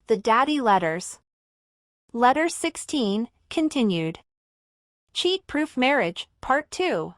The Daddy Letters. Letter 16, continued. Cheat-Proof Marriage, Part 2.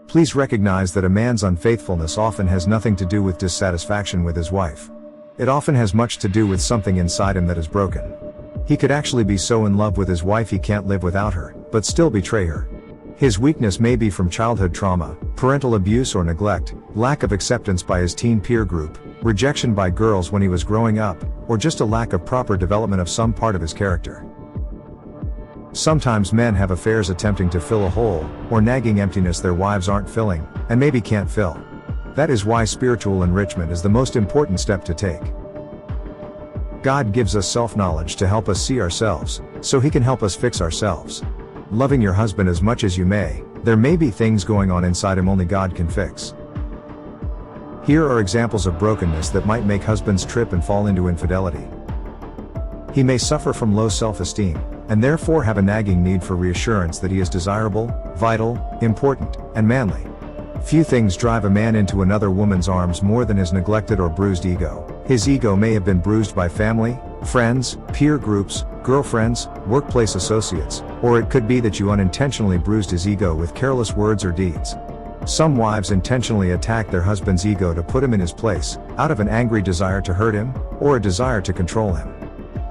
Please recognize that a man's unfaithfulness often has nothing to do with dissatisfaction with his wife. It often has much to do with something inside him that is broken. He could actually be so in love with his wife he can't live without her, but still betray her. His weakness may be from childhood trauma, parental abuse or neglect, lack of acceptance by his teen peer group, rejection by girls when he was growing up, or just a lack of proper development of some part of his character. Sometimes men have affairs attempting to fill a hole, or nagging emptiness their wives aren't filling, and maybe can't fill. That is why spiritual enrichment is the most important step to take. God gives us self-knowledge to help us see ourselves, so He can help us fix ourselves. Loving your husband as much as you may, there may be things going on inside him only God can fix. Here are examples of brokenness that might make husbands trip and fall into infidelity. He may suffer from low self-esteem, and therefore have a nagging need for reassurance that he is desirable, vital, important, and manly. Few things drive a man into another woman's arms more than his neglected or bruised ego. His ego may have been bruised by family, friends, peer groups, girlfriends, workplace associates, or it could be that you unintentionally bruised his ego with careless words or deeds. Some wives intentionally attack their husband's ego to put him in his place, out of an angry desire to hurt him, or a desire to control him.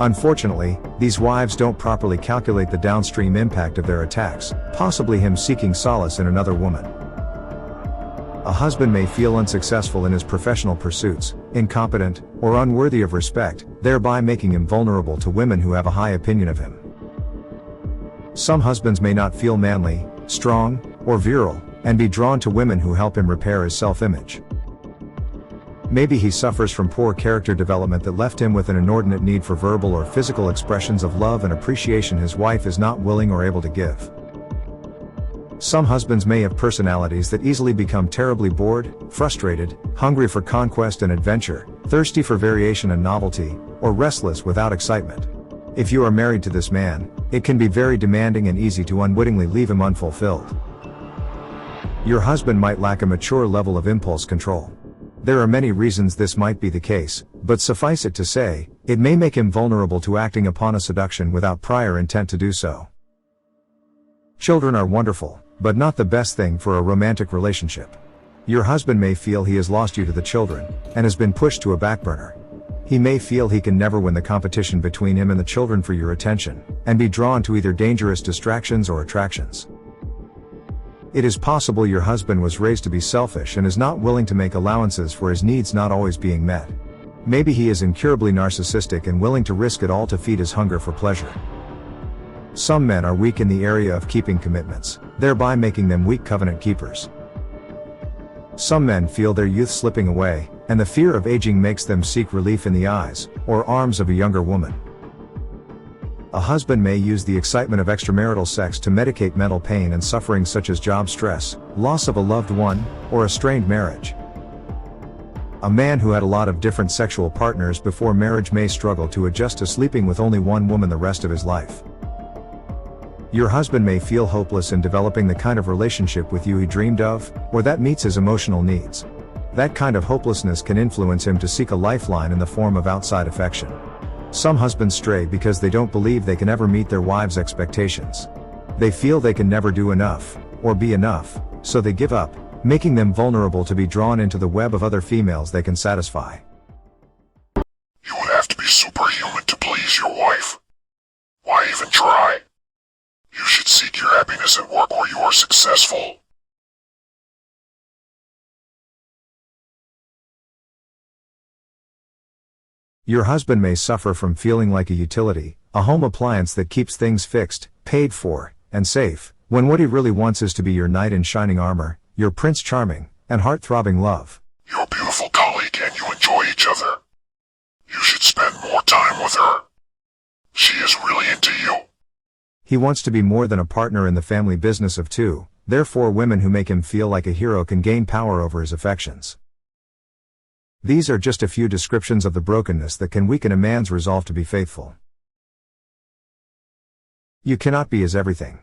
Unfortunately, these wives don't properly calculate the downstream impact of their attacks, possibly him seeking solace in another woman. A husband may feel unsuccessful in his professional pursuits, incompetent, or unworthy of respect, thereby making him vulnerable to women who have a high opinion of him. Some husbands may not feel manly, strong, or virile, and be drawn to women who help him repair his self-image. Maybe he suffers from poor character development that left him with an inordinate need for verbal or physical expressions of love and appreciation his wife is not willing or able to give. Some husbands may have personalities that easily become terribly bored, frustrated, hungry for conquest and adventure, thirsty for variation and novelty, or restless without excitement. If you are married to this man, it can be very demanding and easy to unwittingly leave him unfulfilled. Your husband might lack a mature level of impulse control. There are many reasons this might be the case, but suffice it to say, it may make him vulnerable to acting upon a seduction without prior intent to do so. Children are wonderful, but not the best thing for a romantic relationship. Your husband may feel he has lost you to the children, and has been pushed to a back burner. He may feel he can never win the competition between him and the children for your attention, and be drawn to either dangerous distractions or attractions. It is possible your husband was raised to be selfish and is not willing to make allowances for his needs not always being met. Maybe he is incurably narcissistic and willing to risk it all to feed his hunger for pleasure. Some men are weak in the area of keeping commitments, thereby making them weak covenant keepers. Some men feel their youth slipping away, and the fear of aging makes them seek relief in the eyes or arms of a younger woman. A husband may use the excitement of extramarital sex to medicate mental pain and suffering such as job stress, loss of a loved one, or a strained marriage. A man who had a lot of different sexual partners before marriage may struggle to adjust to sleeping with only one woman the rest of his life. Your husband may feel hopeless in developing the kind of relationship with you he dreamed of, or that meets his emotional needs. That kind of hopelessness can influence him to seek a lifeline in the form of outside affection. Some husbands stray because they don't believe they can ever meet their wives' expectations. They feel they can never do enough, or be enough, so they give up, making them vulnerable to be drawn into the web of other females they can satisfy. You would have to be superhuman to please your wife. Why even try? You should seek your happiness at work where you are successful. Your husband may suffer from feeling like a utility, a home appliance that keeps things fixed, paid for, and safe, when what he really wants is to be your knight in shining armor, your Prince Charming, and heart-throbbing love. You're a beautiful colleague and you enjoy each other. You should spend more time with her. She is really into you. He wants to be more than a partner in the family business of two, therefore women who make him feel like a hero can gain power over his affections. These are just a few descriptions of the brokenness that can weaken a man's resolve to be faithful. You cannot be his everything.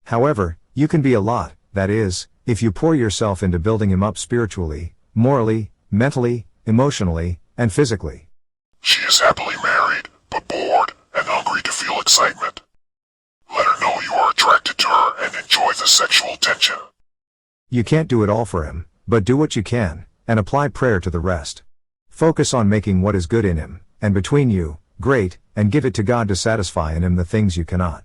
However, you can be a lot, that is, if you pour yourself into building him up spiritually, morally, mentally, emotionally, and physically. She is happily married, but bored and hungry to feel excitement. Let her know you are attracted to her and enjoy the sexual tension. You can't do it all for him, but do what you can, and apply prayer to the rest. Focus on making what is good in him, and between you, great, and give it to God to satisfy in him the things you cannot.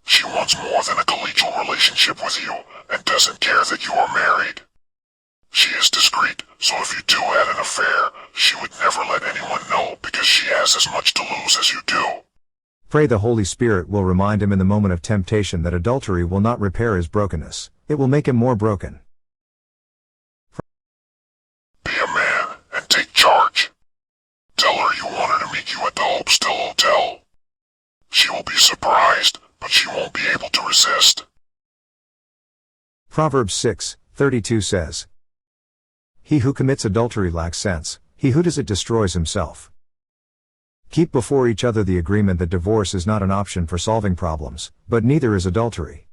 She wants more than a collegial relationship with you, and doesn't care that you are married. She is discreet, so if you do have an affair, she would never let anyone know because she has as much to lose as you do. Pray the Holy Spirit will remind him in the moment of temptation that adultery will not repair his brokenness, it will make him more broken. Be a man, and take charge. Tell her you want her to meet you at the Hope Still Hotel. She will be surprised, but she won't be able to resist. Proverbs 6:32 says, "He who commits adultery lacks sense, he who does it destroys himself." Keep before each other the agreement that divorce is not an option for solving problems, but neither is adultery.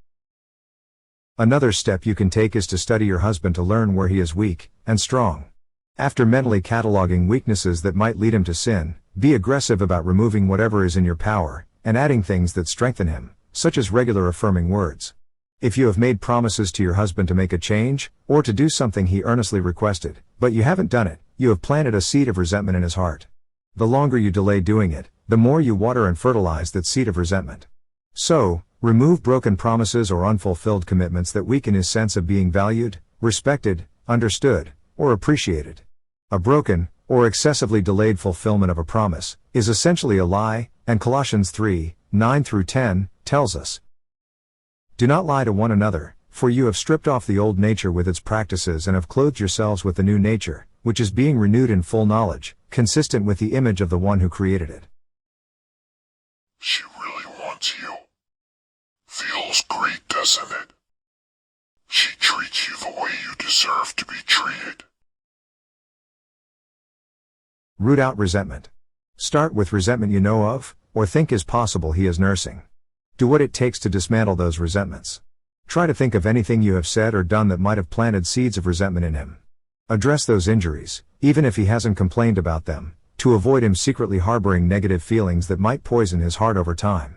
Another step you can take is to study your husband to learn where he is weak and strong. After mentally cataloging weaknesses that might lead him to sin, be aggressive about removing whatever is in your power, and adding things that strengthen him, such as regular affirming words. If you have made promises to your husband to make a change, or to do something he earnestly requested, but you haven't done it, you have planted a seed of resentment in his heart. The longer you delay doing it, the more you water and fertilize that seed of resentment. So, remove broken promises or unfulfilled commitments that weaken his sense of being valued, respected, understood, or appreciated. A broken, or excessively delayed fulfillment of a promise, is essentially a lie, and Colossians 3:9-10, tells us, "Do not lie to one another, for you have stripped off the old nature with its practices and have clothed yourselves with the new nature, which is being renewed in full knowledge, consistent with the image of the one who created it." She really wants you. Feels great, doesn't it? She treats you the way you deserve to be treated. Root out resentment. Start with resentment you know of, or think is possible he is nursing. Do what it takes to dismantle those resentments. Try to think of anything you have said or done that might have planted seeds of resentment in him. Address those injuries, even if he hasn't complained about them, to avoid him secretly harboring negative feelings that might poison his heart over time.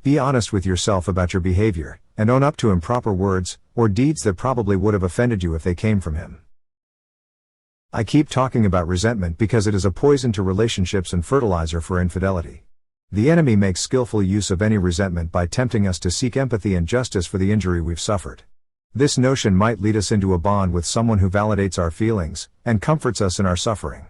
Be honest with yourself about your behavior, and own up to improper words, or deeds that probably would have offended you if they came from him. I keep talking about resentment because it is a poison to relationships and fertilizer for infidelity. The enemy makes skillful use of any resentment by tempting us to seek empathy and justice for the injury we've suffered. This notion might lead us into a bond with someone who validates our feelings, and comforts us in our suffering.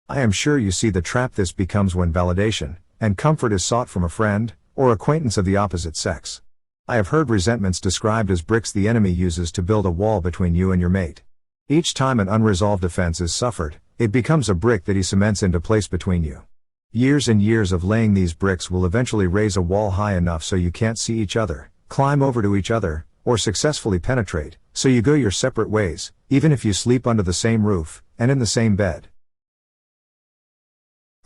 I am sure you see the trap this becomes when validation and comfort is sought from a friend, or acquaintance of the opposite sex. I have heard resentments described as bricks the enemy uses to build a wall between you and your mate. Each time an unresolved offense is suffered, it becomes a brick that he cements into place between you. Years and years of laying these bricks will eventually raise a wall high enough so you can't see each other, climb over to each other, or successfully penetrate, so you go your separate ways, even if you sleep under the same roof, and in the same bed.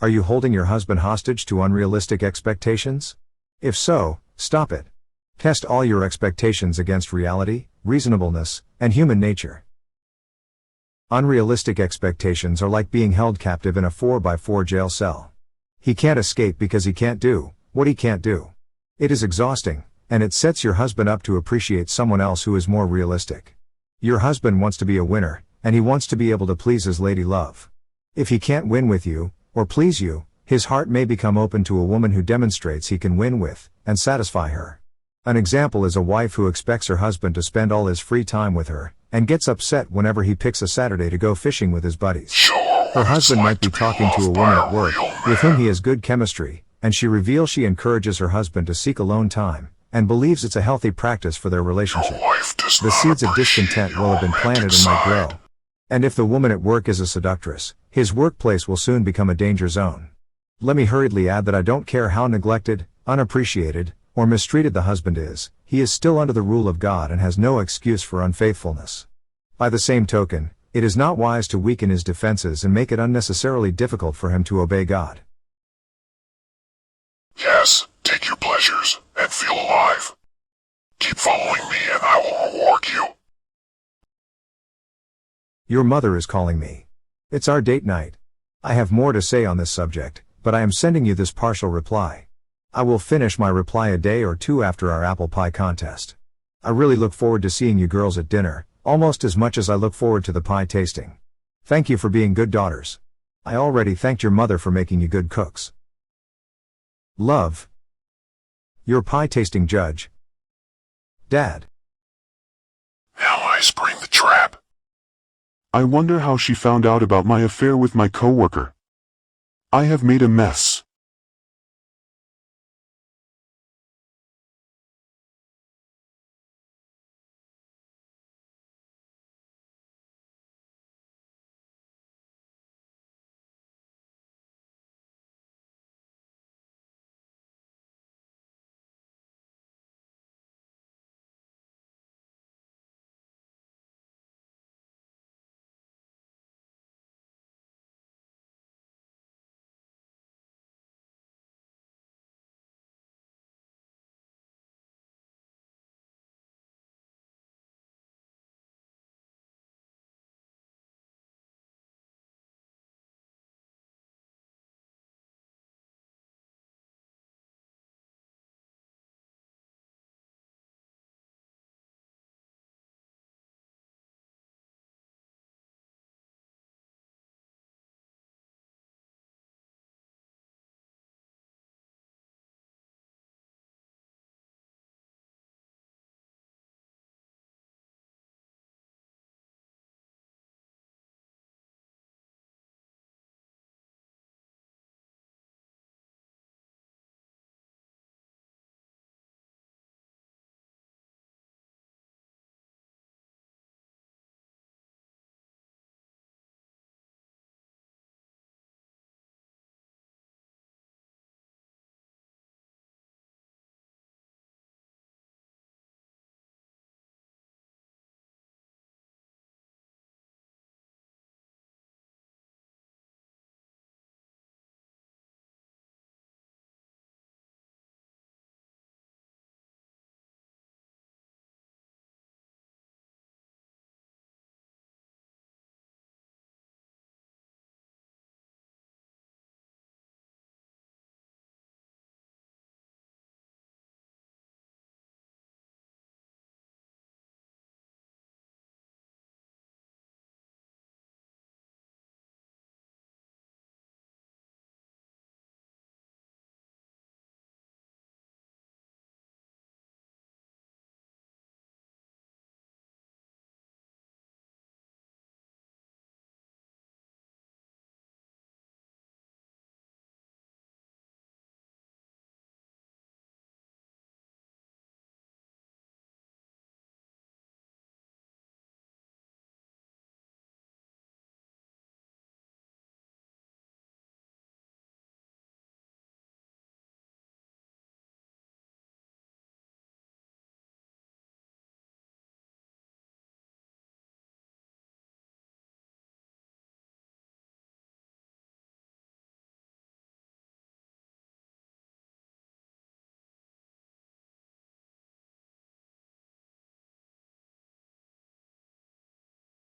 Are you holding your husband hostage to unrealistic expectations? If so, stop it. Test all your expectations against reality, reasonableness, and human nature. Unrealistic expectations are like being held captive in a 4x4 jail cell. He can't escape because he can't do what he can't do. It is exhausting, and it sets your husband up to appreciate someone else who is more realistic. Your husband wants to be a winner, and he wants to be able to please his lady love. If he can't win with you, or please you, his heart may become open to a woman who demonstrates he can win with, and satisfy her. An example is a wife who expects her husband to spend all his free time with her, and gets upset whenever he picks a Saturday to go fishing with his buddies. Her husband might be talking to a woman at work, with whom he has good chemistry, and she reveals she encourages her husband to seek alone time, and believes it's a healthy practice for their relationship. The seeds of discontent will have been planted and might grow. And if the woman at work is a seductress, his workplace will soon become a danger zone. Let me hurriedly add that I don't care how neglected, unappreciated, or mistreated the husband is, he is still under the rule of God and has no excuse for unfaithfulness. By the same token, It is not wise to weaken his defenses and make it unnecessarily difficult for him to obey God. Yes, take your pleasures and feel alive. Keep following me and I will reward you. Your mother is calling me. It's our date night. I have more to say on this subject, but I am sending you this partial reply. I will finish my reply a day or two after our apple pie contest. I really look forward to seeing you girls at dinner, almost as much as I look forward to the pie tasting. Thank you for being good daughters. I already thanked your mother for making you good cooks. Love. Your pie tasting judge. Dad. Now I spring the trap. I wonder how she found out about my affair with my coworker. I have made a mess.